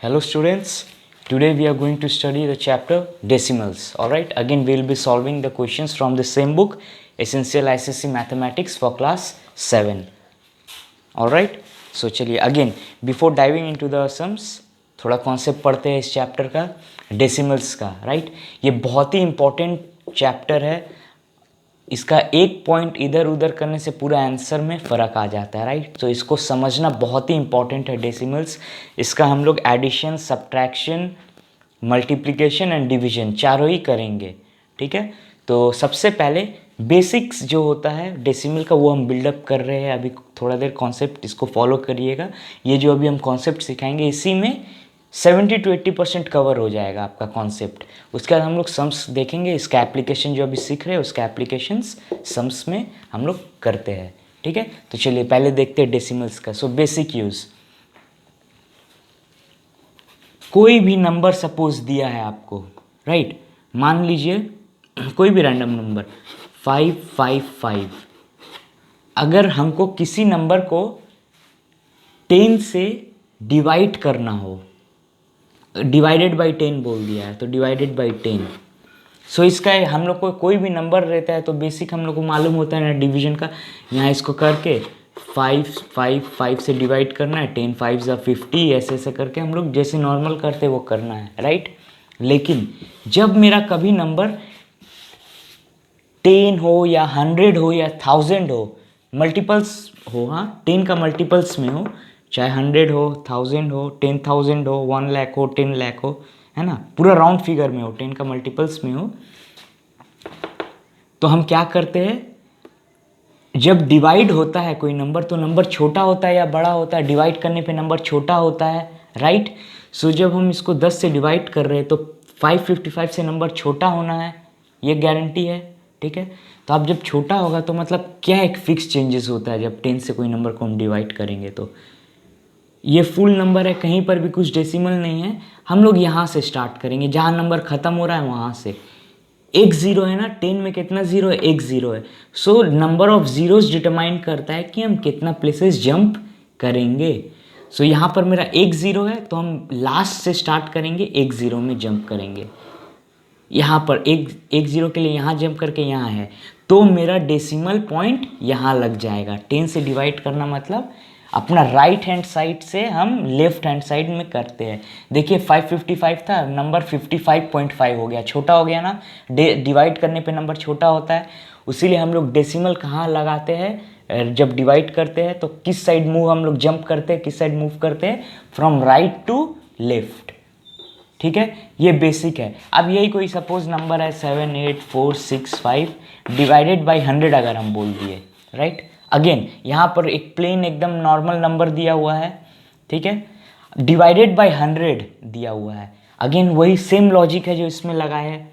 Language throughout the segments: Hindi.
Hello students, today we are going to study the chapter decimals. Alright, again we will be solving the questions from the same book, Essential ICSE Mathematics for class 7. Alright, so चलिए again before diving into the sums थोड़ा कॉन्सेप्ट पढ़ते हैं इस चैप्टर का, डेसिमल्स का. राइट, ये बहुत ही इंपॉर्टेंट चैप्टर है. इसका एक पॉइंट इधर उधर करने से पूरा आंसर में फ़र्क आ जाता है. राइट, तो इसको समझना बहुत ही इंपॉर्टेंट है डेसिमल्स. इसका हम लोग addition, subtraction, multiplication and division चारों ही करेंगे. ठीक है, तो सबसे पहले बेसिक्स जो होता है डेसिमल का वो हम बिल्डअप कर रहे हैं अभी थोड़ा देर. कॉन्सेप्ट इसको फॉलो करिएगा. ये जो अभी हम कॉन्सेप्ट सिखाएंगे इसी में 70 to 80% कवर हो जाएगा आपका कॉन्सेप्ट. उसके बाद हम लोग सम्स देखेंगे. इसका एप्लीकेशन जो अभी सीख रहे हैं उसका एप्लीकेशंस सम्स में हम लोग करते हैं. ठीक है, तो चलिए पहले देखते हैं डेसिमल्स का. So basic use. कोई भी नंबर सपोज दिया है आपको. राइट, मान लीजिए कोई भी रैंडम नंबर 555. अगर हमको किसी नंबर को 10 से डिवाइड करना हो, डिवाइडेड बाई 10 बोल दिया है तो डिवाइडेड बाई 10. सो इसका हम लोग को कोई भी नंबर रहता है तो बेसिक हम लोग को मालूम होता है ना डिवीजन का. यहाँ इसको करके 5 से डिवाइड करना है. 10 5 ज़ा 50 ऐसे ऐसे करके हम लोग जैसे नॉर्मल करते वो करना है. राइट, लेकिन जब मेरा कभी नंबर 10 हो या 100 हो या 1000 हो, मल्टीपल्स हो, हाँ 10 का मल्टीपल्स में हो, चाहे 100 हो, 1000 हो, 10,000 हो, 1 लाख हो, 10 लाख हो, है ना, पूरा राउंड फिगर में हो, 10 का मल्टीपल्स में हो, तो हम क्या करते हैं जब डिवाइड होता है कोई नंबर तो नंबर छोटा होता है या बड़ा होता है. डिवाइड करने पे नंबर छोटा होता है. राइट, सो जब हम इसको 10 से डिवाइड कर रहे हैं तो 555 से नंबर छोटा होना है, ये गारंटी है. ठीक है, तो अब जब छोटा होगा तो मतलब क्या एक फिक्स चेंजेस होता है जब 10 से कोई नंबर को हम डिवाइड करेंगे. तो ये फुल नंबर है, कहीं पर भी कुछ डेसिमल नहीं है. हम लोग यहाँ से स्टार्ट करेंगे जहाँ नंबर ख़त्म हो रहा है वहाँ से. एक ज़ीरो है ना, 10 में कितना ज़ीरो है, एक ज़ीरो है. So number of zeros determine करता है कि हम कितना प्लेसेस जंप करेंगे. सो यहाँ पर मेरा एक ज़ीरो है तो हम लास्ट से स्टार्ट करेंगे, एक ज़ीरो में जंप करेंगे. यहाँ पर एक ज़ीरो के लिए यहाँ जंप करके यहाँ है तो मेरा डेसिमल पॉइंट यहाँ लग जाएगा. 10 से डिवाइड करना मतलब अपना राइट हैंड साइड से हम लेफ्ट हैंड साइड में करते हैं. देखिए 555 था, नंबर 55.5 हो गया, छोटा हो गया ना. डिवाइड करने पे नंबर छोटा होता है, उसीलिए हम लोग डेसिमल कहाँ लगाते हैं जब डिवाइड करते हैं तो किस साइड मूव हम लोग जंप करते हैं, किस साइड मूव करते हैं, फ्रॉम राइट टू लेफ्ट. ठीक है, ये बेसिक है. अब यही कोई सपोज नंबर है 78465 डिवाइडेड बाई 100 अगर हम बोल दिए. राइट, अगेन यहाँ पर एक प्लेन एकदम नॉर्मल नंबर दिया हुआ है. ठीक है, डिवाइडेड बाई 100 दिया हुआ है. अगेन वही सेम लॉजिक है जो इसमें लगा है.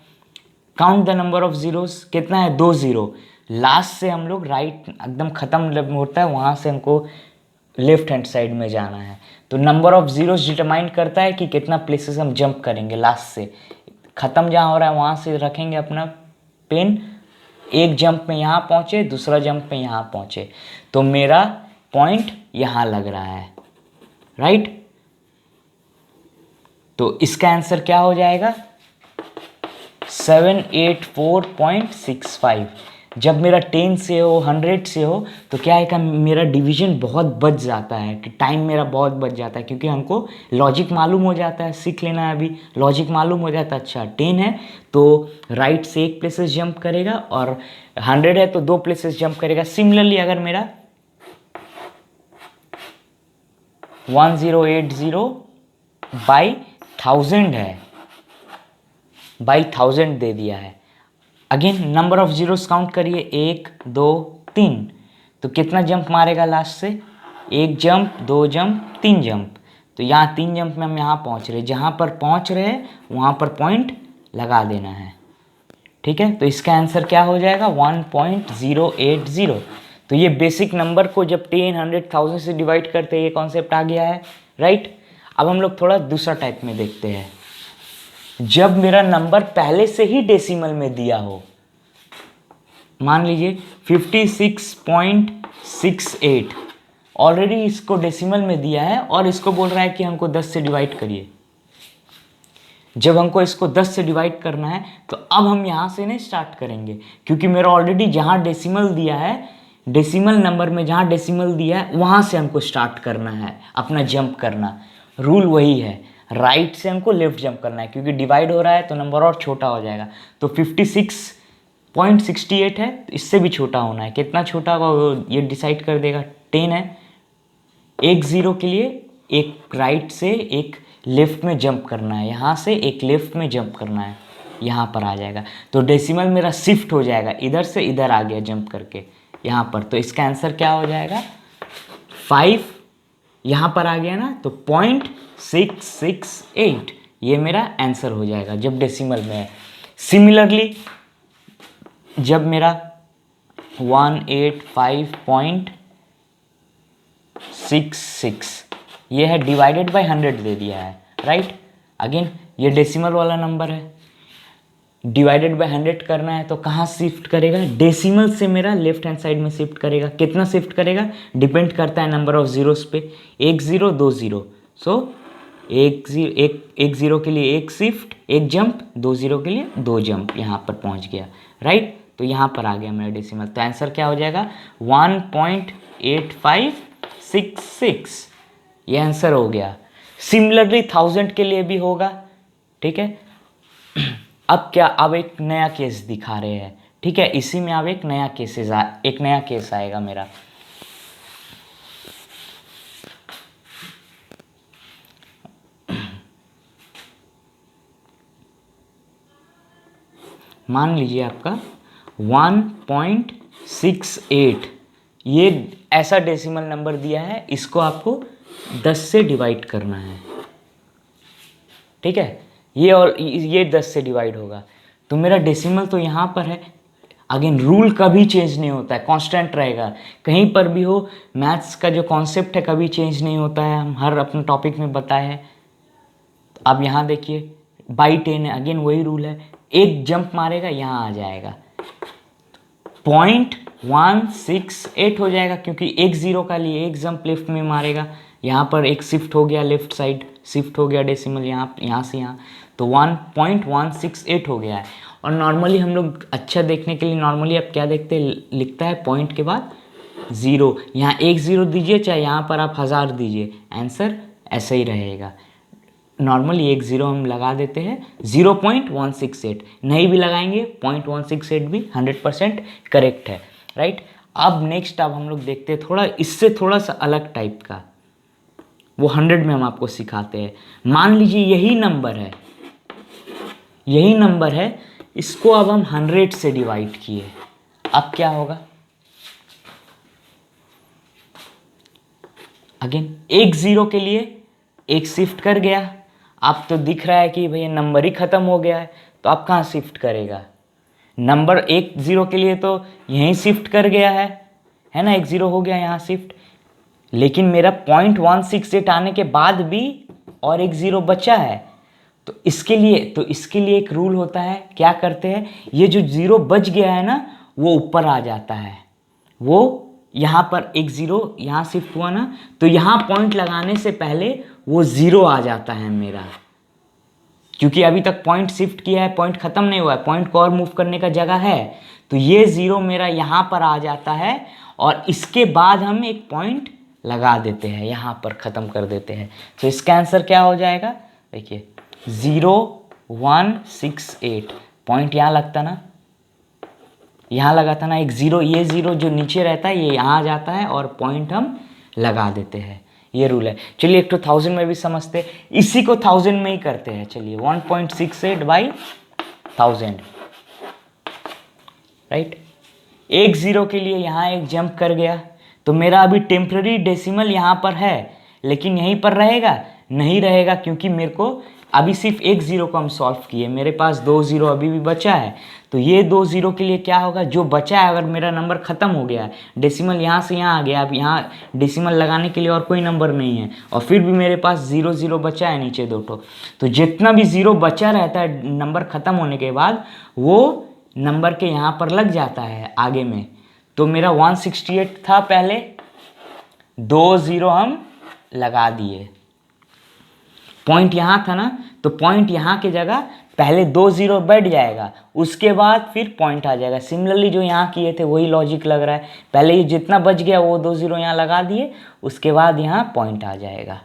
Count the number of zeros, कितना है, 2 ज़ीरो. लास्ट से हम लोग राइट एकदम ख़त्म होता है वहाँ से हमको लेफ्ट हैंड साइड में जाना है. तो नंबर ऑफ जीरोस डिटरमाइन करता है कि कितना प्लेसेस हम जंप करेंगे. लास्ट से ख़त्म जहाँ हो रहा है वहाँ से रखेंगे अपना पेन. एक जंप में यहाँ पहुँचे, दूसरा जंप में यहाँ पहुँचे, तो मेरा पॉइंट यहाँ लग रहा है. राइट, तो इसका आंसर क्या हो जाएगा 784.65. जब मेरा 10 से हो, 100 से हो तो क्या है कि मेरा डिवीजन बहुत बच जाता है, कि टाइम मेरा बहुत बच जाता है, क्योंकि हमको लॉजिक मालूम हो जाता है. सीख लेना है अभी, लॉजिक मालूम हो जाता है. अच्छा 10 है तो राइट से एक प्लेसेस जंप करेगा और 100 है तो 2 प्लेसेस जंप करेगा. सिमिलरली अगर मेरा 1080 बाई 1000 है, बाई 1000 दे दिया है. Again number of zeros count करिए, 1 2 3. तो कितना जंप मारेगा लास्ट से, 1 जंप, 2 जंप, 3 जंप. तो यहाँ 3 जंप में हम यहाँ पहुँच रहे, जहाँ पर पहुँच रहे हैं वहाँ पर पॉइंट लगा देना है. ठीक है, तो इसका आंसर क्या हो जाएगा 1.080. तो ये बेसिक नंबर को जब 10 100 1000 से डिवाइड करते हैं ये कॉन्सेप्ट आ गया है. राइट, अब हम लोग थोड़ा दूसरा टाइप में देखते हैं. जब मेरा नंबर पहले से ही डेसिमल में दिया हो, मान लीजिए 56.68 ऑलरेडी इसको डेसिमल में दिया है और इसको बोल रहा है कि हमको 10 से डिवाइड करिए. जब हमको इसको 10 से डिवाइड करना है तो अब हम यहाँ से नहीं स्टार्ट करेंगे, क्योंकि मेरा ऑलरेडी जहाँ डेसिमल दिया है, डेसिमल नंबर में जहाँ डेसिमल दिया है वहाँ से हमको स्टार्ट करना है अपना जंप करना। रूल वही है, राइट से हमको लेफ्ट जंप करना है, क्योंकि डिवाइड हो रहा है तो नंबर और छोटा हो जाएगा। तो 56.68 है, तो इससे भी छोटा होना है। कितना छोटा होगा वो ये डिसाइड कर देगा। 10 है, एक ज़ीरो के लिए एक राइट से एक लेफ्ट में जंप करना है, यहाँ से एक लेफ्ट में जंप करना है, यहाँ पर आ जाएगा। तो डेसिमल मेरा शिफ्ट हो जाएगा, इधर से इधर आ गया जंप करके यहाँ पर। तो इसका आंसर क्या हो जाएगा, 5 यहाँ पर आ गया ना, तो 0.668 ये मेरा आंसर हो जाएगा जब डेसिमल में है। सिमिलरली जब मेरा 185.66 ये है, डिवाइडेड बाय 100 दे दिया है, राइट। अगेन ये डेसिमल वाला नंबर है, डिवाइडेड बाय 100 करना है तो कहाँ शिफ्ट करेगा, डेसिमल से मेरा लेफ्ट हैंड साइड में शिफ्ट करेगा। कितना शिफ्ट करेगा, डिपेंड करता है नंबर ऑफ जीरोस पे, 1 0 2 0। सो एक ज़ीरो के लिए एक शिफ्ट एक जंप, 2 0 के लिए 2 जंप, यहाँ पर पहुँच गया, राइट। तो यहाँ पर आ गया मेरा डेसिमल। तो आंसर क्या हो जाएगा, 1.8566 ये आंसर हो गया। सिमिलरली 1000 के लिए भी होगा, ठीक है। अब क्या, अब एक नया केस दिखा रहे हैं, ठीक है। इसी में अब एक नया केस आएगा मेरा। मान लीजिए आपका 1.68 ये ऐसा डेसिमल नंबर दिया है, इसको आपको 10 से डिवाइड करना है, ठीक है। ये और ये 10 से डिवाइड होगा, तो मेरा डेसिमल तो यहाँ पर है। अगेन रूल कभी चेंज नहीं होता है, कांस्टेंट रहेगा। कहीं पर भी हो, मैथ्स का जो कॉन्सेप्ट है कभी चेंज नहीं होता है, हम हर अपने टॉपिक में बताए हैं। तो अब यहाँ देखिए बाई 10 है, अगेन वही रूल है, एक जंप मारेगा यहाँ आ जाएगा, 0.168 हो जाएगा, क्योंकि एक ज़ीरो का लिए एक जंप लेफ्ट में मारेगा, यहाँ पर एक शिफ्ट हो गया, लेफ्ट साइड शिफ्ट हो गया डेसिमल यहाँ से यहाँ, तो 1.168 हो गया है। और नॉर्मली हम लोग अच्छा देखने के लिए नॉर्मली अब क्या देखते हैं, लिखता है पॉइंट के बाद ज़ीरो, यहाँ एक ज़ीरो दीजिए चाहे यहाँ पर आप 1000 दीजिए, आंसर ऐसा ही रहेगा। नॉर्मली एक ज़ीरो हम लगा देते हैं, 0.168 नहीं भी लगाएंगे 0.168 भी 100% करेक्ट है, राइट। अब नेक्स्ट अब हम लोग देखते हैं थोड़ा इससे थोड़ा सा अलग टाइप का, वो 100 में हम आपको सिखाते हैं। मान लीजिए यही नंबर है, इसको अब हम 100 से डिवाइड किए, अब क्या होगा, अगेन एक ज़ीरो के लिए एक शिफ्ट कर गया, आप तो दिख रहा है कि भैया नंबर ही ख़त्म हो गया है, तो आप कहाँ शिफ्ट करेगा, नंबर एक ज़ीरो के लिए तो यहीं शिफ्ट कर गया है ना, एक ज़ीरो हो गया यहाँ शिफ्ट, लेकिन मेरा 0.168 आने के बाद भी और एक ज़ीरो बचा है। तो इसके लिए एक रूल होता है, क्या करते हैं, ये जो ज़ीरो बच गया है ना वो ऊपर आ जाता है, वो यहाँ पर एक ज़ीरो यहाँ शिफ्ट हुआ ना, तो यहाँ पॉइंट लगाने से पहले वो ज़ीरो आ जाता है मेरा, क्योंकि अभी तक पॉइंट शिफ्ट किया है, पॉइंट ख़त्म नहीं हुआ है, पॉइंट को और मूव करने का जगह है, तो ये ज़ीरो मेरा यहाँ पर आ जाता है, और इसके बाद हम एक पॉइंट लगा देते हैं, यहाँ पर ख़त्म कर देते हैं। तो इसका आंसर क्या हो जाएगा, देखिए 0.168 पॉइंट यहाँ लगता ना, यहाँ लगा था ना एक ज़ीरो, ये ज़ीरो जो नीचे रहता है ये यहाँ आ जाता है और पॉइंट हम लगा देते हैं, ये रूल है। चलिए एक तो 1000 में भी समझते, इसी को 1000 में ही करते हैं। चलिए 1.68 बाई 1000, राइट। एक ज़ीरो के लिए यहाँ एक जंप कर गया, तो मेरा अभी टेम्पररी डेसिमल यहाँ पर है, लेकिन यहीं पर रहेगा नहीं रहेगा, क्योंकि मेरे को अभी सिर्फ एक ज़ीरो को हम सॉल्व किए, मेरे पास 2 ज़ीरो अभी भी बचा है। तो ये 2 ज़ीरो के लिए क्या होगा, जो बचा है, अगर मेरा नंबर ख़त्म हो गया है, डेसिमल यहाँ से यहाँ आ गया, अब यहाँ डेसिमल लगाने के लिए और कोई नंबर नहीं है, और फिर भी मेरे पास 0 0 बचा है नीचे 2 ठो, तो जितना भी ज़ीरो बचा रहता है नंबर ख़त्म होने के बाद वो नंबर के यहाँ पर लग जाता है आगे में। तो मेरा 168 था पहले, 2 ज़ीरो हम लगा दिए, पॉइंट यहाँ था ना, तो पॉइंट यहाँ की जगह पहले 2 0 बैठ जाएगा, उसके बाद फिर पॉइंट आ जाएगा। सिमिलरली जो यहाँ किए थे वही लॉजिक लग रहा है, पहले ये जितना बच गया वो 2 0 यहाँ लगा दिए, उसके बाद यहाँ पॉइंट आ जाएगा।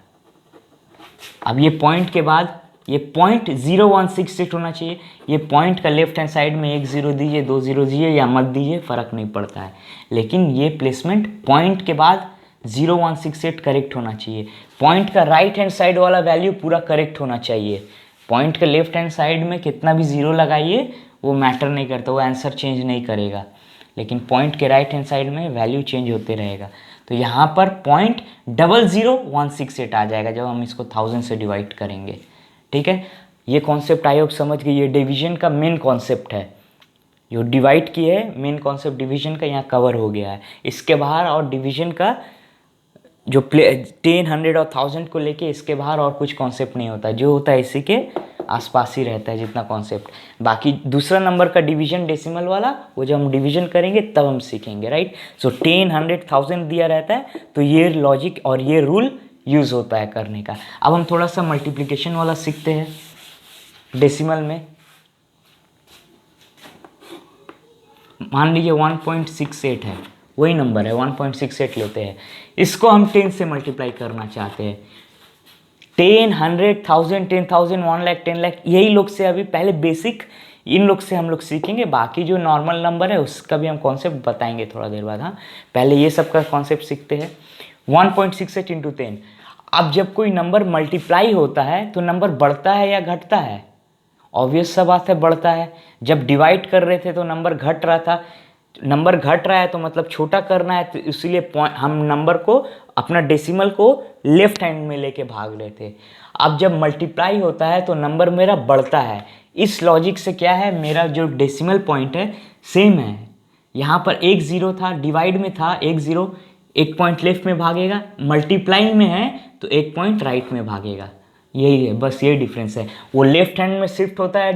अब ये पॉइंट के बाद ये पॉइंट 0168 होना चाहिए। ये पॉइंट का लेफ्ट हैंड साइड में 1 0 दीजिए, 2 0 दीजिए या मत दीजिए, फ़र्क नहीं पड़ता है, लेकिन ये प्लेसमेंट पॉइंट के बाद 0168 करेक्ट होना चाहिए। पॉइंट का राइट हैंड साइड वाला वैल्यू पूरा करेक्ट होना चाहिए। पॉइंट के लेफ्ट हैंड साइड में कितना भी ज़ीरो लगाइए वो मैटर नहीं करता, वो आंसर चेंज नहीं करेगा, लेकिन पॉइंट के राइट हैंड साइड में वैल्यू चेंज होते रहेगा। तो यहाँ पर पॉइंट 00168 आ जाएगा जब हम इसको 1000 से डिवाइड करेंगे। ठीक है, ये कॉन्सेप्ट आई होप समझ गए। ये डिवीजन का मेन कॉन्सेप्ट है, जो डिवाइड किए है मेन कॉन्सेप्ट डिवीजन का यहाँ कवर हो गया है। इसके बाहर और डिवीजन का जो 10, 100 और 1000 को लेके इसके बाहर और कुछ कॉन्सेप्ट नहीं होता, जो होता है इसी के आसपास ही रहता है जितना कॉन्सेप्ट। बाकी दूसरा नंबर का डिवीजन डेसिमल वाला वो जब हम डिवीजन करेंगे तब हम सीखेंगे, राइट। सो 10, 100, 1000 दिया रहता है तो ये लॉजिक और ये रूल यूज़ होता है करने का। अब हम थोड़ा सा मल्टीप्लिकेशन वाला सीखते हैं डेसिमल में। मान लीजिए 1.68 है, वही नंबर है 1.68 लेते हैं, इसको हम 10 से मल्टीप्लाई करना चाहते हैं। 10, 100, 1000, 10,000, 1 लाख, 10 लाख, यही लोग से अभी पहले बेसिक इन लोग से हम लोग सीखेंगे। बाकी जो नॉर्मल नंबर है उसका भी हम कॉन्सेप्ट बताएंगे थोड़ा देर बाद। हाँ, पहले ये सब का कॉन्सेप्ट सीखते हैं। 1.68 इंटू 10। अब जब कोई नंबर मल्टीप्लाई होता है तो नंबर बढ़ता है या घटता है? ऑब्वियस सा बात है, बढ़ता है। जब डिवाइड कर रहे थे तो नंबर घट रहा था, नंबर घट रहा है तो मतलब छोटा करना है, तो इसलिए हम नंबर को अपना डेसिमल को लेफ्ट हैंड में लेके भाग रहे थे। अब जब मल्टीप्लाई होता है तो नंबर मेरा बढ़ता है। इस लॉजिक से क्या है, मेरा जो डेसिमल पॉइंट है सेम है। यहाँ पर 1 0 था, डिवाइड में था 1 0, 1 पॉइंट लेफ्ट में भागेगा, मल्टीप्लाई में है तो 1 पॉइंट राइट में भागेगा। यही है, बस ये डिफरेंस है। वो लेफ्ट हैंड में शिफ्ट होता है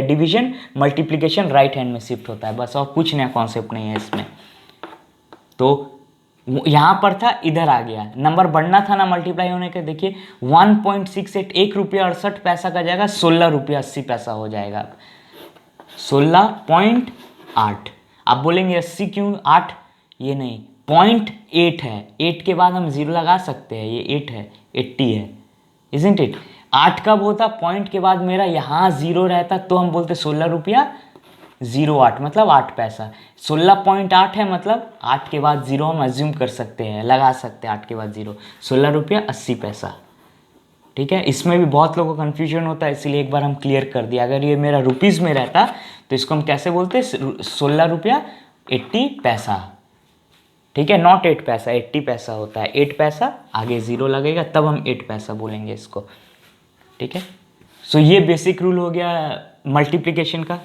डिवीजन, मल्टीप्लिकेशन राइट हैंड में शिफ्ट होता है, बस और कुछ नया कॉन्सेप्ट नहीं है इसमें। तो यहाँ पर था, इधर आ गया, नंबर बढ़ना था ना मल्टीप्लाई होने के। देखिए 1.68, 1 रुपया 68 पैसा का जाएगा 16 रुपया 80 पैसा हो जाएगा, 16.8। आप बोलेंगे 80 क्यों 8? ये नहीं, 0.8 है, 8 के बाद हम 0 लगा सकते हैं, ये 8 है, 80 है, इजंट इट। 8 कब होता? पॉइंट के बाद मेरा यहाँ 0 रहता तो हम बोलते 16 रुपया 08, मतलब 8 पैसा। 16.8 है, मतलब 8 के बाद 0 हम अज्यूम कर सकते हैं, लगा सकते हैं 8 के बाद 0, 16 रुपया 80 पैसा। ठीक है, इसमें भी बहुत लोगों को कन्फ्यूजन होता है, इसीलिए एक बार हम क्लियर कर दिया। अगर ये मेरा रुपीज़ में रहता तो इसको हम कैसे बोलते? 16 रुपया 80 पैसा। ठीक है, नॉट 8 पैसा, 80 पैसा होता है। 8 पैसा आगे 0 लगेगा तब हम 8 पैसा बोलेंगे इसको। ठीक है, सो ये बेसिक रूल हो गया मल्टीप्लिकेशन का।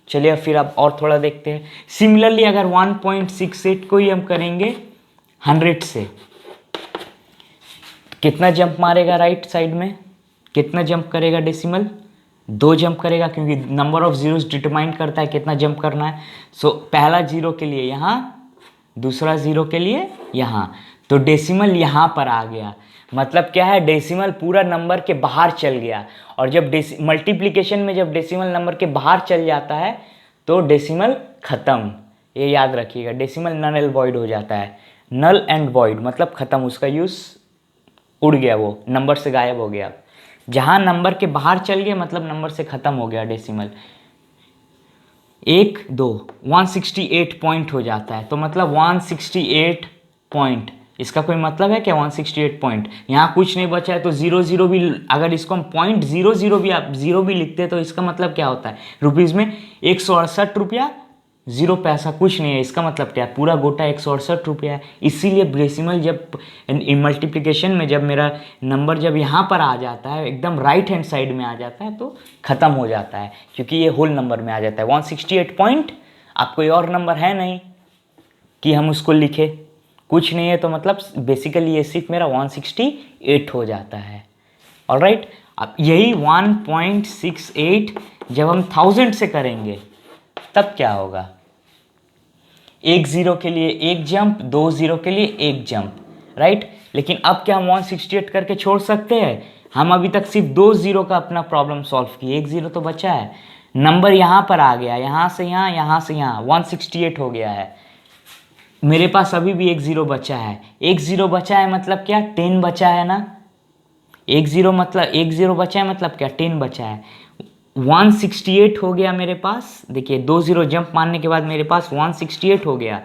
चलिए अब फिर आप और थोड़ा देखते हैं। सिमिलरली अगर 1.68 को ही हम करेंगे 100 से, कितना जंप मारेगा राइट साइड में? कितना जंप करेगा डेसिमल? 2 जंप करेगा, क्योंकि नंबर ऑफ जीरोस डिटरमाइन करता है कितना जंप करना है। सो पहला 0 के लिए यहाँ, दूसरा 0 के लिए यहाँ, तो डेसिमल यहाँ पर आ गया। मतलब क्या है, डेसिमल पूरा नंबर के बाहर चल गया। और जब मल्टीप्लिकेशन में जब डेसिमल नंबर के बाहर चल जाता है तो डेसिमल ख़त्म। ये याद रखिएगा, डेसिमल नल एंड वॉइड हो जाता है। नल एंड वॉइड मतलब ख़त्म, उसका यूज़ उड़ गया, वो नंबर से गायब हो गया। जहाँ नंबर के बाहर चल गया मतलब नंबर से ख़त्म हो गया डेसिमल। 1 2 168 पॉइंट हो जाता है, तो मतलब 168 पॉइंट। इसका कोई मतलब है क्या 168 पॉइंट? यहाँ कुछ नहीं बचा है तो 0 0 भी, अगर इसको हम 0.00 भी आप 0 भी लिखते हैं तो इसका मतलब क्या होता है? रुपीज़ में 168 रुपया 0 पैसा, कुछ नहीं है। इसका मतलब क्या है? पूरा गोटा 168 रुपया है। इसीलिए डेसिमल जब मल्टीप्लिकेशन में जब मेरा नंबर जब यहाँ पर आ जाता है, एकदम राइट हैंड साइड में आ जाता है तो ख़त्म हो जाता है, क्योंकि ये होल नंबर में आ जाता है 168 पॉइंट। आप कोई और नंबर है नहीं कि हम उसको लिखे, कुछ नहीं है, तो मतलब बेसिकली ये सिर्फ मेरा 168 हो जाता है। ऑलराइट, अब यही 1.68 जब हम 1000 से करेंगे तब क्या होगा? 1 0 के लिए 1 जंप, 2 0 के लिए 1 जंप, राइट। लेकिन अब क्या हम 168 करके छोड़ सकते हैं? हम अभी तक सिर्फ 2 जीरो का अपना प्रॉब्लम सॉल्व किए, 1 जीरो तो बचा है। नंबर यहाँ पर आ गया, यहाँ से यहाँ, यहाँ से यहाँ, 168 हो गया है। मेरे पास अभी भी 1 जीरो बचा है। 1 जीरो बचा है मतलब क्या, 10 बचा है ना। 1 जीरो मतलब 1 जीरो बचा है मतलब क्या, 10 बचा है। 168 हो गया मेरे पास। देखिए 2 जीरो जंप मारने के बाद मेरे पास 168 हो गया,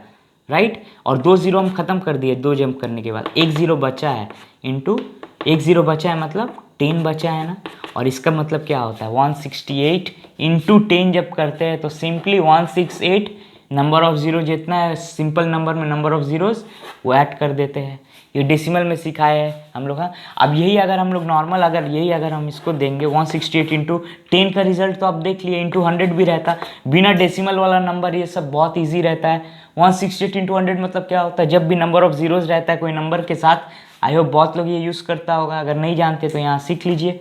राइट। और 2 जीरो हम खत्म कर दिए 2 जंप करने के बाद। 1 जीरो बचा है इंटू 1 जीरो बचा है मतलब 10 बचा है ना। और इसका मतलब क्या होता है, 168 इंटू 10 जब करते हैं तो सिंपली 168 नंबर ऑफ जीरो जितना है सिंपल नंबर में नंबर ऑफ जीरोस वो ऐड कर देते हैं। ये डेसिमल में सिखाया है हम लोग। हाँ, अब यही अगर हम लोग नॉर्मल अगर हम इसको देंगे 168 इंटू 10 का रिजल्ट तो आप देख लिए इंटू 100 भी रहता। बिना डेसिमल वाला नंबर ये सब बहुत ईजी रहता है। 168 इंटू 100 मतलब क्या होता है, जब भी नंबर ऑफ जीरोज रहता है कोई नंबर के साथ, आई होप बहुत लोग ये यूज़ करता होगा, अगर नहीं जानते तो यहाँ सीख लीजिए।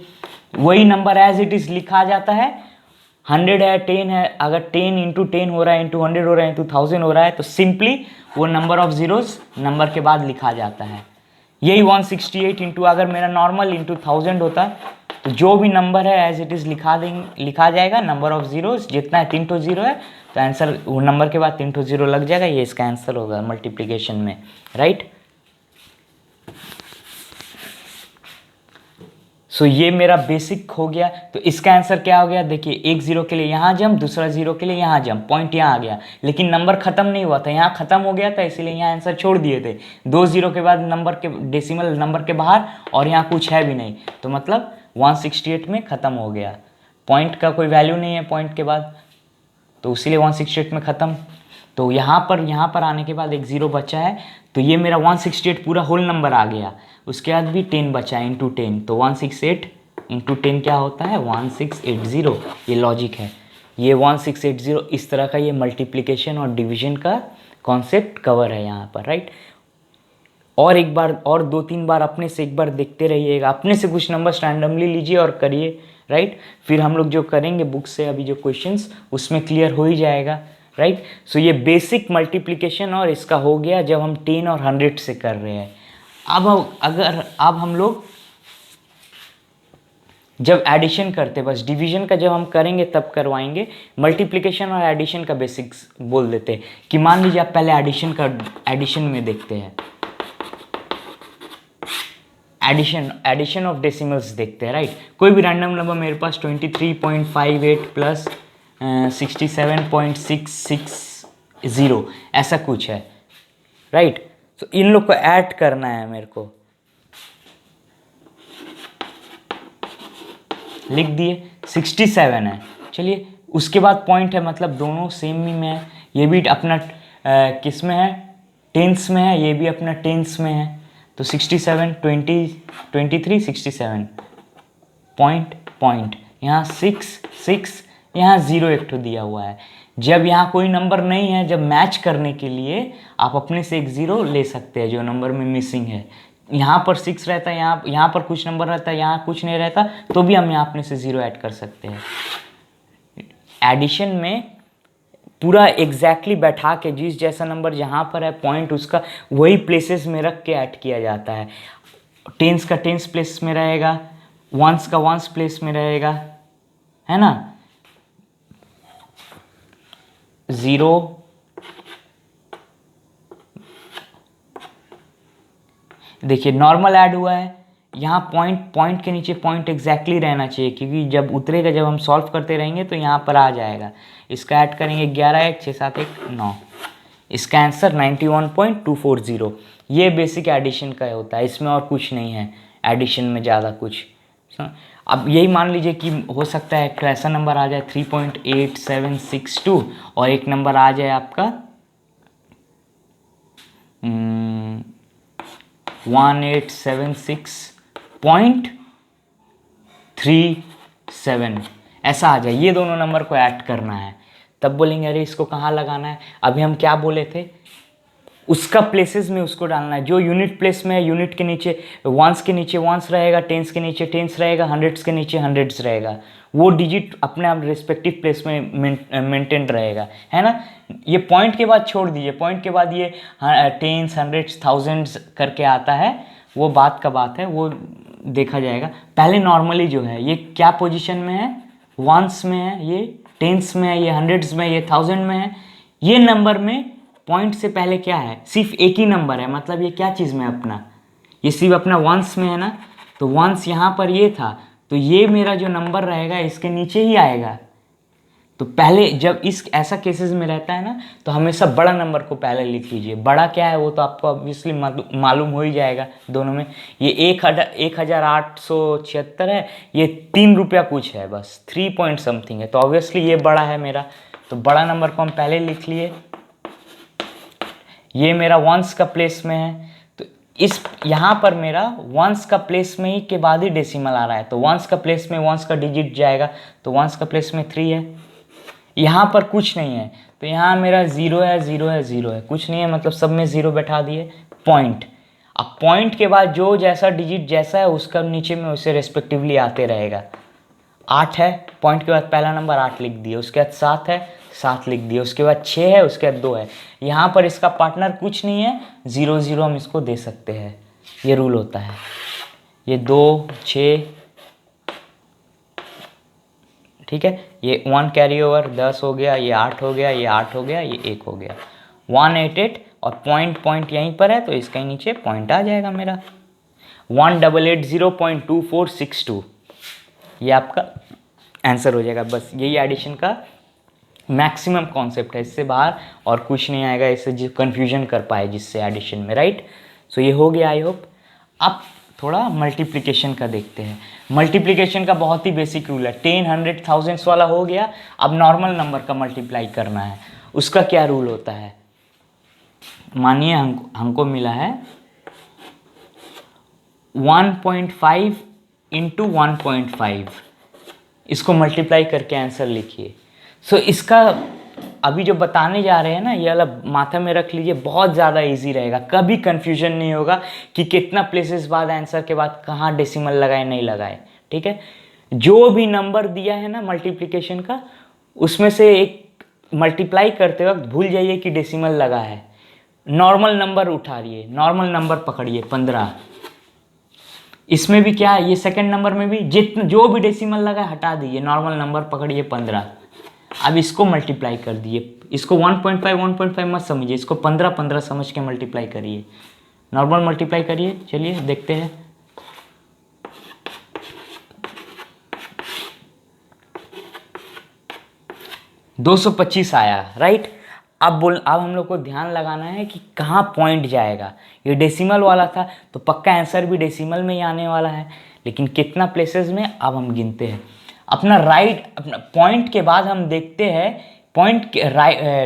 वही नंबर एज इट इज़ लिखा जाता है। 100 है, 10 है, अगर 10 इंटू 10 हो रहा है, इंटू 100 हो रहा है, इंटू 1000 हो रहा है, तो सिंपली वो नंबर ऑफ जीरोज नंबर के बाद लिखा जाता है। यही 168 इंटू अगर मेरा नॉर्मल इंटू 1000 होता तो जो भी नंबर है एज इट इज़ लिखा जाएगा। नंबर ऑफ जीरोज जितना है 3 तो जीरो है तो आंसर वो नंबर के बाद 3 तो जीरो लग जाएगा, ये इसका आंसर होगा मल्टीप्लिकेशन में, राइट। सो ये मेरा बेसिक हो गया। तो इसका आंसर क्या हो गया, देखिए 1 जीरो के लिए यहाँ जंप, दूसरा जीरो के लिए यहाँ जंप, पॉइंट यहाँ आ गया, लेकिन नंबर खत्म नहीं हुआ था, यहाँ खत्म हो गया था इसीलिए यहाँ आंसर छोड़ दिए थे। 2 जीरो के बाद नंबर के डेसिमल नंबर के बाहर और यहाँ कुछ है भी नहीं, तो मतलब 168 में ख़त्म हो गया। पॉइंट का कोई वैल्यू नहीं है पॉइंट के बाद, तो इसीलिए 168 में ख़त्म। तो यहाँ पर आने के बाद 1 जीरो बचा है, तो ये मेरा 168 पूरा होल नंबर आ गया। उसके बाद भी 10 बचा है इंटू 10, तो 168 इंटू 10 क्या होता है, 1680। ये लॉजिक है, ये 1680। इस तरह का ये मल्टीप्लिकेशन और डिवीजन का कॉन्सेप्ट कवर है यहाँ पर, राइट। और एक बार और 2-3 बार अपने से एक बार देखते रहिएगा, अपने से कुछ नंबर रैंडमली लीजिए और करिए, राइट। फिर हम लोग जो करेंगे बुक से अभी जो क्वेश्चंस उसमें क्लियर हो ही जाएगा, राइट। सो ये बेसिक मल्टीप्लिकेशन और इसका हो गया जब हम 10 और 100 से कर रहे हैं। अब हम लोग जब एडिशन करते, बस डिवीजन का जब हम करेंगे तब करवाएंगे। मल्टीप्लिकेशन और एडिशन का बेसिक्स बोल देते हैं कि मान लीजिए आप पहले एडिशन में देखते हैं, एडिशन ऑफ डेसिमल्स देखते हैं, राइट। कोई भी रैंडम नंबर मेरे पास 23.58 प्लस 67.660 ऐसा कुछ है, राइट। तो इन लोग को ऐड करना है मेरे को, लिख दिए 67 है। चलिए उसके बाद पॉइंट है, मतलब दोनों सेम ही में है। ये भी अपना किस में है, टेंस में है, ये भी अपना टेंस में है। तो 67 20 23 67 पॉइंट यहाँ 6 यहाँ 0 एक तो दिया हुआ है। जब यहाँ कोई नंबर नहीं है, जब मैच करने के लिए आप अपने से एक 0 ले सकते हैं जो नंबर में मिसिंग है। यहाँ पर 6 रहता है, यहाँ पर कुछ नंबर रहता है, यहाँ कुछ नहीं रहता, तो भी हम यहाँ अपने से 0 ऐड कर सकते हैं। एडिशन में पूरा एग्जैक्टली बैठा के जिस जैसा नंबर जहाँ पर है पॉइंट उसका वही प्लेसेस में रख के ऐड किया जाता है। टेंस का टेंस प्लेस में रहेगा, वंस का वंस प्लेस में रहेगा, है ना। 0 देखिए नॉर्मल ऐड हुआ है, यहाँ पॉइंट के नीचे पॉइंट एग्जैक्टली रहना चाहिए, क्योंकि जब उतरेगा, जब हम सॉल्व करते रहेंगे तो यहाँ पर आ जाएगा। इसका ऐड करेंगे 11 1 6 7 1 9, इसका आंसर 91.240। ये बेसिक एडिशन का होता है, इसमें और कुछ नहीं है एडिशन में ज़्यादा कुछ। अब यही मान लीजिए कि हो सकता है एक ऐसा नंबर आ जाए 3.8762 और एक नंबर आ जाए आपका 1876.37 ऐसा आ जाए। ये दोनों नंबर को ऐड करना है, तब बोलेंगे अरे इसको कहाँ लगाना है। अभी हम क्या बोले थे, उसका प्लेसेस में उसको डालना है। जो यूनिट प्लेस में है, यूनिट के नीचे वंस के नीचे वंस रहेगा, टेंस के नीचे टेंस रहेगा, हंड्रेड्स के नीचे हंड्रेड्स रहेगा। वो डिजिट अपने आप रिस्पेक्टिव प्लेस में मेंटेन रहेगा, है ना। ये पॉइंट के बाद छोड़ दीजिए, पॉइंट के बाद ये टेंस हंड्रेड्स थाउजेंड्स करके आता है, वो बात का बात है, वो देखा जाएगा। पहले नॉर्मली जो है ये क्या पोजीशन में है, वंस में है, ये टेंस में है, ये हंड्रेड्स में, ये थाउजेंड में है। ये नंबर में पॉइंट से पहले क्या है, सिर्फ एक ही नंबर है, मतलब ये क्या चीज़ में अपना, ये सिर्फ अपना वंस में है ना, तो वंस यहाँ पर ये था, तो ये मेरा जो नंबर रहेगा इसके नीचे ही आएगा। तो पहले जब इस ऐसा केसेस में रहता है ना, तो हमेशा बड़ा नंबर को पहले लिख लीजिए। बड़ा क्या है वो तो आपको ऑब्वियसली मालूम हो ही जाएगा दोनों में। ये 1876 है, ये 3 रुपया कुछ है, बस 3 पॉइंट समथिंग है, तो ऑब्वियसली ये बड़ा है मेरा, तो बड़ा नंबर को हम पहले लिख लिए। ये मेरा वंस का प्लेस में है, तो इस यहाँ पर मेरा वंस का प्लेस में ही के बाद ही डेसिमल आ रहा है, तो वंस का प्लेस में वंस का डिजिट जाएगा, तो वंस का प्लेस में 3 है। यहाँ पर कुछ नहीं है, तो यहाँ मेरा 0 है, 0 है, 0 है, कुछ नहीं है, मतलब सब में 0 बैठा दिए। पॉइंट, अब पॉइंट के बाद जो जैसा डिजिट जैसा है उसका नीचे में उसे रेस्पेक्टिवली आते रहेगा। 8 है, पॉइंट के बाद पहला नंबर 8 लिख दिए, उसके बाद 7 है, 7 लिख दिए, उसके बाद 6 है, उसके बाद 2 है। यहाँ पर इसका पार्टनर कुछ नहीं है, 0 0 हम इसको दे सकते हैं, ये रूल होता है। ये 2 6, ठीक है, ये 1 कैरी ओवर 10 हो गया, ये 8 हो गया, ये 8 हो गया, ये 1 हो गया, 188, और पॉइंट यहीं पर है, तो इसके नीचे पॉइंट आ जाएगा मेरा 1880.2462, ये आपका आंसर हो जाएगा। बस यही एडिशन का मैक्सिमम कॉन्सेप्ट है, इससे बाहर और कुछ नहीं आएगा, इससे जो कन्फ्यूजन कर पाए जिससे एडिशन में, राइट। सो ये हो गया आई होप। अब थोड़ा मल्टीप्लिकेशन का देखते हैं। मल्टीप्लिकेशन का बहुत ही बेसिक रूल है, 10 100 थाउजेंड्स वाला हो गया, अब नॉर्मल नंबर का मल्टीप्लाई करना है। उसका क्या रूल होता है, मानिए हमको मिला है 1.5 इंटू 1.5, इसको मल्टीप्लाई करके आंसर लिखिए। सो इसका अभी जो बताने जा रहे हैं ना, ये वाला माथा में रख लीजिए, बहुत ज़्यादा इजी रहेगा, कभी कंफ्यूजन नहीं होगा कि कितना प्लेसेस बाद आंसर के बाद कहाँ डेसिमल लगाए नहीं लगाए, ठीक है। जो भी नंबर दिया है ना मल्टीप्लिकेशन का, उसमें से एक मल्टीप्लाई करते वक्त भूल जाइए कि डेसिमल लगा है, नॉर्मल नंबर उठाइए, नॉर्मल नंबर पकड़िए 15। इसमें भी क्या है, ये सेकंड नंबर में भी जितना जो भी डेसिमल लगा हटा दीजिए, नॉर्मल नंबर पकड़िए 15। अब इसको मल्टीप्लाई कर दिए, इसको 1.5 मत समझिए, इसको 15 15 समझ के मल्टीप्लाई करिए, नॉर्मल मल्टीप्लाई करिए। चलिए देखते हैं, $225 आया, राइट। अब हम लोग को ध्यान लगाना है कि कहाँ पॉइंट जाएगा। ये डेसिमल वाला था तो पक्का आंसर भी डेसिमल में ही आने वाला है, लेकिन कितना प्लेसेस में अब हम गिनते हैं। अपना पॉइंट के बाद हम देखते हैं पॉइंट के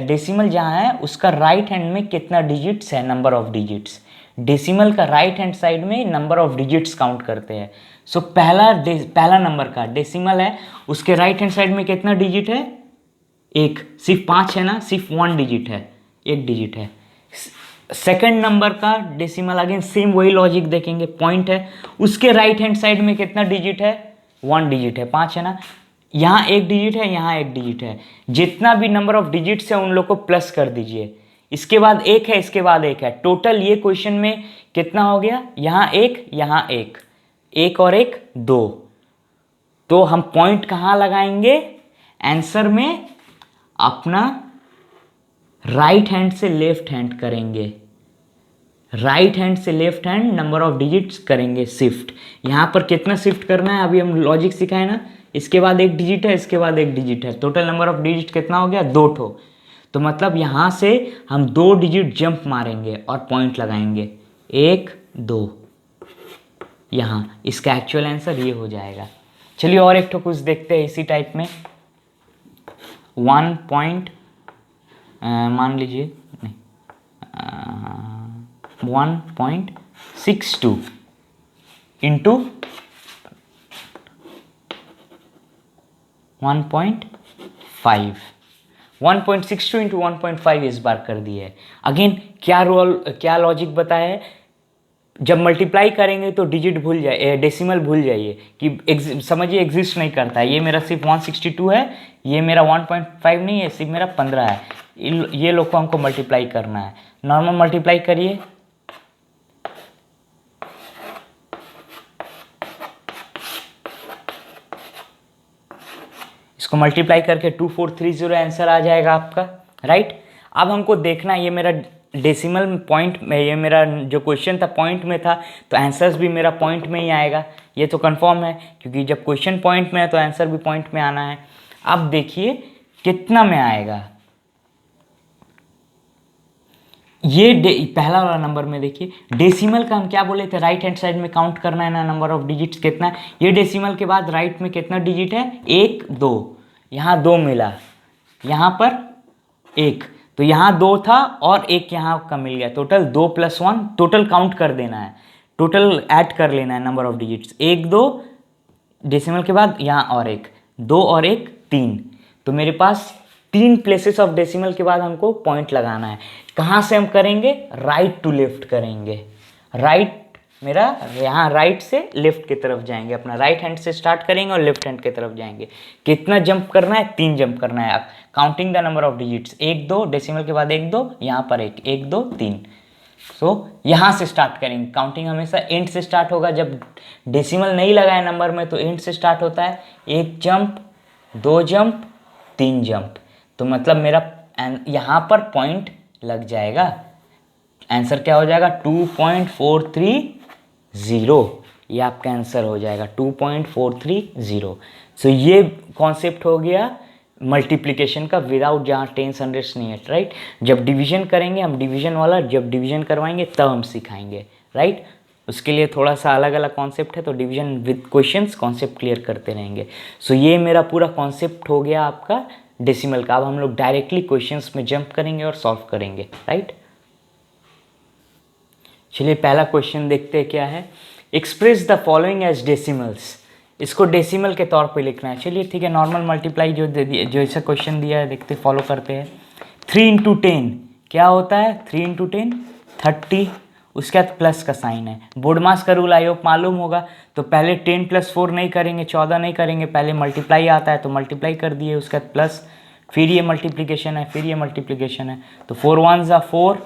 डेसिमल जहाँ है उसका राइट हैंड में कितना डिजिट्स है, नंबर ऑफ डिजिट्स। डेसिमल का राइट हैंड साइड में नंबर ऑफ डिजिट्स काउंट करते हैं। सो पहला नंबर का डेसिमल है, उसके राइट हैंड साइड में कितना डिजिट है, एक, सिर्फ 5 है ना, सिर्फ 1 डिजिट है, 1 डिजिट है। सेकंड नंबर का डेसिमल अगेन सेम वही लॉजिक देखेंगे, पॉइंट है, उसके राइट हैंड साइड में कितना डिजिट है, 1 डिजिट है, 5 है ना, यहाँ 1 डिजिट है, यहाँ 1 डिजिट है। जितना भी नंबर ऑफ डिजिट्स है उन लोग को प्लस कर दीजिए, इसके बाद 1 है, इसके बाद 1 है, टोटल ये क्वेश्चन में कितना हो गया, यहाँ 1, यहाँ 1, 1 और 1 2। तो हम पॉइंट कहाँ लगाएंगे, आंसर में अपना राइट हैंड से लेफ्ट हैंड करेंगे, राइट हैंड से left hand number of digits करेंगे शिफ्ट। यहाँ पर कितना शिफ्ट करना है, अभी हम लॉजिक सिखाए ना, इसके बाद 1 डिजिट है, इसके बाद 1 डिजिट है, टोटल नंबर ऑफ डिजिट कितना हो गया, 2 ठो। तो मतलब यहाँ से हम 2 डिजिट जंप मारेंगे और पॉइंट लगाएंगे, 1 2, यहाँ इसका एक्चुअल आंसर ये हो जाएगा। चलिए और एक ठो कुछ देखते हैं इसी टाइप में। 1 पॉइंट मान लीजिए नहीं 1.62 इंटू 1.5, 1.62 इंटू 1.5 इस बार कर दिए है। अगेन क्या लॉजिक बताया है, जब मल्टीप्लाई करेंगे तो डिजिट भूल जाए, डेसिमल भूल जाइए कि समझिए एग्जिस्ट नहीं करता है। ये मेरा सिर्फ 162 है, ये मेरा 1.5 नहीं है, सिर्फ मेरा 15 है। ये लोग को हमको मल्टीप्लाई करना है, नॉर्मल मल्टीप्लाई करिए, इसको मल्टीप्लाई करके 2430 आंसर आ जाएगा आपका, राइट। अब हमको देखना है, ये मेरा डेसिमल पॉइंट में, ये मेरा जो क्वेश्चन था पॉइंट में था, तो आंसर्स भी मेरा पॉइंट में ही आएगा, ये तो कंफर्म है, क्योंकि जब क्वेश्चन पॉइंट में है तो आंसर भी पॉइंट में आना है। अब देखिए कितना में आएगा, ये पहला वाला नंबर में देखिए, डेसिमल का हम क्या बोले थे, राइट हैंड साइड में काउंट करना है ना, नंबर ऑफ डिजिट्स कितना है। ये डेसिमल के बाद राइट में कितना डिजिट है, 1 2, यहाँ 2 मिला, यहाँ पर 1, तो यहाँ 2 था और 1 यहाँ का मिल गया, टोटल 2 + 1, टोटल काउंट कर देना है, टोटल ऐड कर लेना है नंबर ऑफ डिजिट्स, 1 2 डेसिमल के बाद यहाँ और 1, 2 और 1 3, तो मेरे पास 3 प्लेसेस ऑफ डेसिमल के बाद हमको पॉइंट लगाना है। कहाँ से हम करेंगे, राइट टू लेफ्ट करेंगे, राइट मेरा यहाँ राइट से लेफ्ट की तरफ जाएंगे, अपना राइट हैंड से स्टार्ट करेंगे और लेफ्ट हैंड की तरफ जाएंगे। कितना जंप करना है, 3 जंप करना है। Counting the number of digits, 1 2 decimal के बाद 1 2, यहाँ पर 1 1 2 3, सो यहाँ से स्टार्ट करेंगे। काउंटिंग हमेशा एंड से स्टार्ट होगा, जब डेसिमल नहीं लगा है नंबर में तो एंड से स्टार्ट होता है, 1 जंप 2 जंप 3 जंप, तो मतलब मेरा यहाँ पर पॉइंट लग जाएगा, आंसर क्या हो जाएगा 2.430, ये आपका आंसर हो जाएगा 2.430। सो ये कॉन्सेप्ट हो गया मल्टीप्लिकेशन का विदाउट जहाँ टेंस हंड्रेड्स नहीं है, राइट। जब डिवीजन करेंगे हम, डिवीजन वाला जब डिवीजन करवाएंगे तब हम सिखाएंगे, राइट। उसके लिए थोड़ा सा अलग अलग कॉन्सेप्ट है, तो division with questions concept clear करते रहेंगे। सो ये मेरा पूरा कॉन्सेप्ट हो गया आपका डेसिमल का। अब हम लोग डायरेक्टली क्वेश्चंस में जंप करेंगे और सॉल्व करेंगे, राइट। चलिए पहला क्वेश्चन देखते हैं क्या है, express the following as decimals, इसको डेसिमल के तौर पे लिखना है। चलिए ठीक है, नॉर्मल मल्टीप्लाई जो दे दिया, जो ऐसा क्वेश्चन दिया है देखते फॉलो करते हैं। 3 × 10 क्या होता है, 3 × 10 30, उसके बाद प्लस का साइन है। बोर्ड मास का रूल आई होप मालूम होगा, तो पहले 10 + 4 नहीं करेंगे, 14 नहीं करेंगे, पहले मल्टीप्लाई आता है तो मल्टीप्लाई कर दिए, उसके बाद प्लस, फिर ये मल्टीप्लिकेशन है, फिर ये मल्टीप्लिकेशन है, तो 4 1 = 4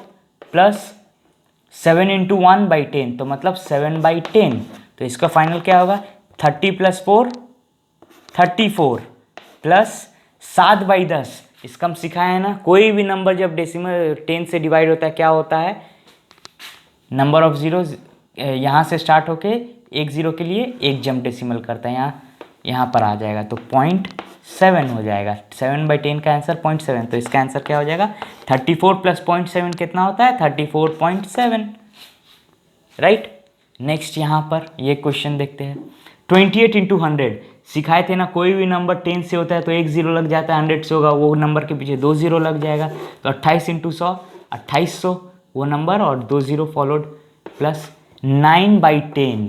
प्लस 7 × 1/10, तो मतलब 7/10, तो इसका फाइनल क्या होगा 30 + 4 34 प्लस 7/10, इसका हम सिखाया है ना, कोई भी नंबर जब डेसिमल 10 से डिवाइड होता है क्या होता है, नंबर ऑफ जीरोज यहाँ से स्टार्ट होके 1 0 के लिए 1 जंप डेसिमल करता है, यहाँ पर आ जाएगा, तो 0.7 हो जाएगा। 7/10 का आंसर 0.7, तो इसका आंसर क्या हो जाएगा 34 + 0.7 कितना होता है 34.7, राइट। नेक्स्ट यहाँ पर ये क्वेश्चन देखते हैं, 28 × 100 सिखाए थे ना, कोई भी नंबर 10 से होता है तो 1 0 लग जाता है, 100 से होगा वो नंबर के पीछे 2 0 लग जाएगा, तो 28 × 100 2800 वो नंबर और 2 0 फॉलोड, प्लस 9/10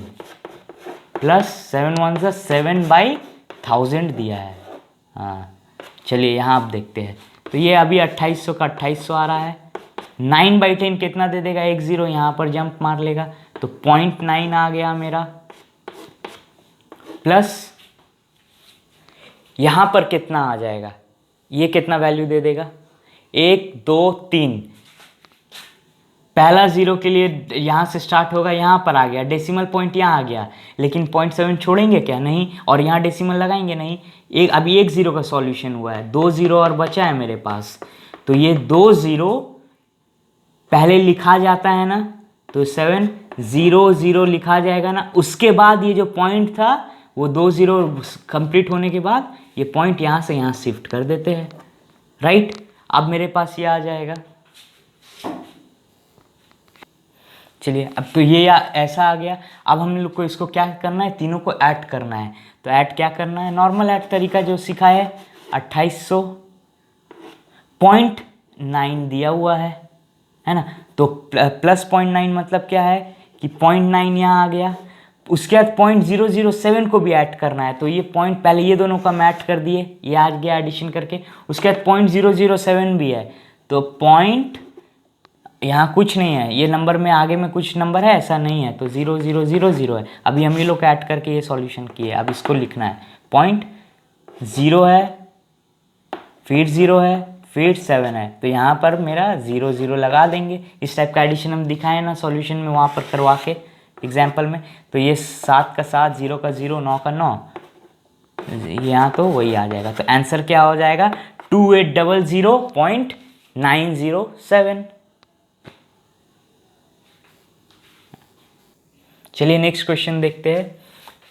प्लस 7 1 = 7/1000 दिया है। हाँ चलिए यहाँ आप देखते हैं, तो ये अभी 2800 का 2800 आ रहा है, 9/10 कितना दे देगा, 1 0 यहाँ पर जंप मार लेगा, तो 0.9 आ गया मेरा, प्लस यहाँ पर कितना आ जाएगा, ये कितना वैल्यू दे देगा 1 2 3, पहला 0 के लिए यहाँ से स्टार्ट होगा, यहाँ पर आ गया, डेसिमल पॉइंट यहाँ आ गया, लेकिन 0.7 छोड़ेंगे क्या, नहीं, और यहाँ डेसिमल लगाएंगे नहीं, अभी 1 0 का सॉल्यूशन हुआ है, 2 0 और बचा है मेरे पास, तो ये 2 0 पहले लिखा जाता है ना, तो 7 0 0 लिखा जाएगा ना, उसके बाद ये जो पॉइंट था वो 2 0 कंप्लीट होने के बाद ये पॉइंट यहाँ से यहाँ शिफ्ट कर देते हैं, राइट। अब मेरे पास ये आ जाएगा, चलिए अब तो ये ऐसा आ गया। अब हम लोग को इसको क्या करना है, तीनों को ऐड करना है, तो ऐड क्या करना है, नॉर्मल ऐड तरीका जो सीखा है, 2800.9 दिया हुआ है ना, तो प्लस 0.9 मतलब क्या है कि 0.9 यहाँ आ गया, उसके बाद 0.007 को भी ऐड करना है, तो ये पॉइंट पहले ये दोनों का हम ऐड कर दिए, ये आ गया एडिशन करके, उसके बाद 0.007 भी है, तो पॉइंट यहाँ कुछ नहीं है, ये नंबर में आगे में कुछ नंबर है ऐसा नहीं है, तो 0 0 0 0 है। अभी हम ये लोग ऐड करके ये सॉल्यूशन किए, अब इसको लिखना है, पॉइंट 0 है, फिर 0 है, फिर 7 है, तो यहाँ पर मेरा 0 0 लगा देंगे। इस टाइप का एडिशन हम दिखाए ना सॉल्यूशन में, वहाँ पर करवा के एग्जाम्पल में, तो ये 7 का 7, 0 का 0, 9 का 9, यहाँ तो वही आ जाएगा, तो आंसर क्या हो जाएगा 2800.907। चलिए नेक्स्ट क्वेश्चन देखते हैं।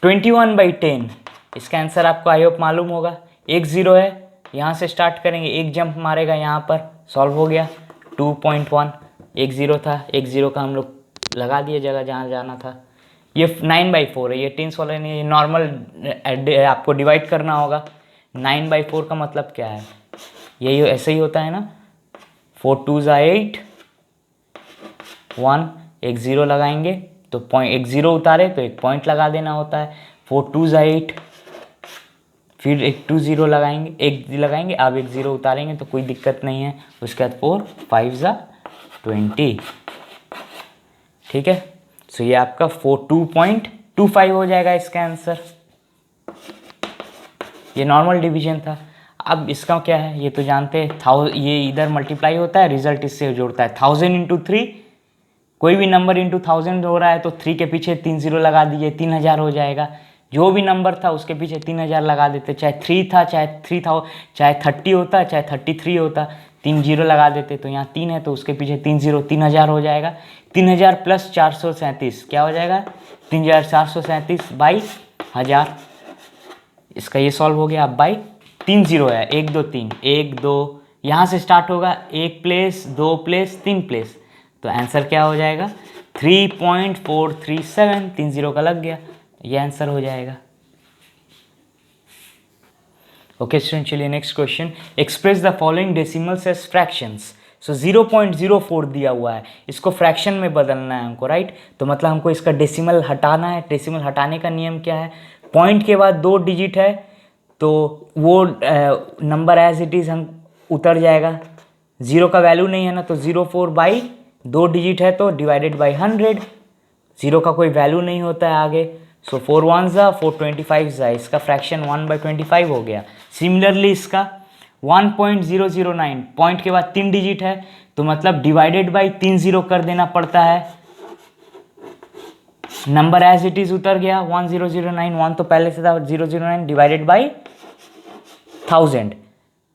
21/10, इसका आंसर आपको आई होप मालूम होगा। एक जीरो है, यहाँ से स्टार्ट करेंगे, एक जंप मारेगा यहाँ पर, सॉल्व हो गया। 2.1, एक जीरो था, एक जीरो का हम लोग लगा दिए जगह जहाँ जाना था। ये 9/4 है, ये टेंस वाला नहीं, ये नॉर्मल आपको डिवाइड करना होगा। 9/4 का मतलब क्या है, यही ऐसे ही होता है ना, 4 2 8, 1, एक ज़ीरो लगाएंगे तो पॉइंट, एक ज़ीरो उतारे तो एक पॉइंट लगा देना होता है। 4 2 8, फिर एक 2 0 लगाएंगे, एक लगाएंगे, अब एक ज़ीरो उतारेंगे तो कोई दिक्कत नहीं है। उसके बाद 4 5 20, ठीक है। सो ये आपका 42.25 हो जाएगा इसका आंसर। ये नॉर्मल डिवीजन था। अब इसका क्या है, ये तो जानते हैं, ये इधर मल्टीप्लाई होता है, रिजल्ट इससे जोड़ता है। 1000 इंटू 3, कोई भी नंबर इंटू 1000 हो रहा है तो 3 के पीछे 3 0 लगा दीजिए, 3000 हो जाएगा। जो भी नंबर था उसके पीछे 3000 लगा देते, चाहे 3 था, चाहे 3 था, चाहे 30 होता, चाहे 33 होता, 3 0 लगा देते। तो यहाँ 3 है तो उसके पीछे 3 0, 3000 हो जाएगा। 3000 प्लस 437 क्या हो जाएगा, 3437 बाई 1000। इसका ये सॉल्व हो गया। अब बाई 3 0 है, 1 2 3, 1 2, यहाँ से स्टार्ट होगा, 1 प्लेस, 2 प्लेस, 3 प्लेस, तो आंसर क्या हो जाएगा 3.437, 3 0 का लग गया, ये आंसर हो जाएगा। ओके स्टूडेंट, चलिए next question. Express the following decimals as fractions. So 0.04 दिया हुआ है, इसको फ्रैक्शन में बदलना है हमको, राइट। तो मतलब हमको इसका डेसिमल हटाना है। डेसिमल हटाने का नियम क्या है, पॉइंट के बाद 2 डिजिट है तो वो नंबर एज इट इज़ हम उतर जाएगा। ज़ीरो का वैल्यू नहीं है ना, तो 04/2 डिजिट है तो डिवाइडेड बाई 100। ज़ीरो का कोई वैल्यू नहीं होता है आगे। सो 4 1 425, इसका फ्रैक्शन 1/25 हो गया। सिमिलरली इसका 1.009, पॉइंट के बाद 3 डिजिट है तो मतलब डिवाइडेड बाई 3 0 कर देना पड़ता है। नंबर एज इट इज उतर गया 1009, 1 तो पहले से था, 009 डिवाइडेड बाई 1000,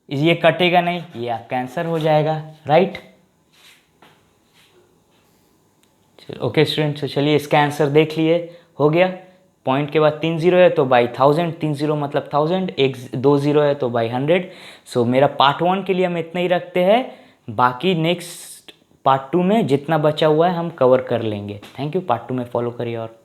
ये कटेगा नहीं, ये आपका आंसर हो जाएगा, राइट। ओके स्टूडेंट, तो चलिए इसका आंसर देख लिए, हो गया। पॉइंट के बाद 3 0 है तो बाई 1000, 3 0 मतलब 1000, एक 2 0 है तो बाई 100। सो मेरा पार्ट 1 के लिए हम इतना ही रखते हैं, बाकी नेक्स्ट पार्ट 2 में जितना बचा हुआ है हम कवर कर लेंगे। थैंक यू, पार्ट 2 में फॉलो करिए और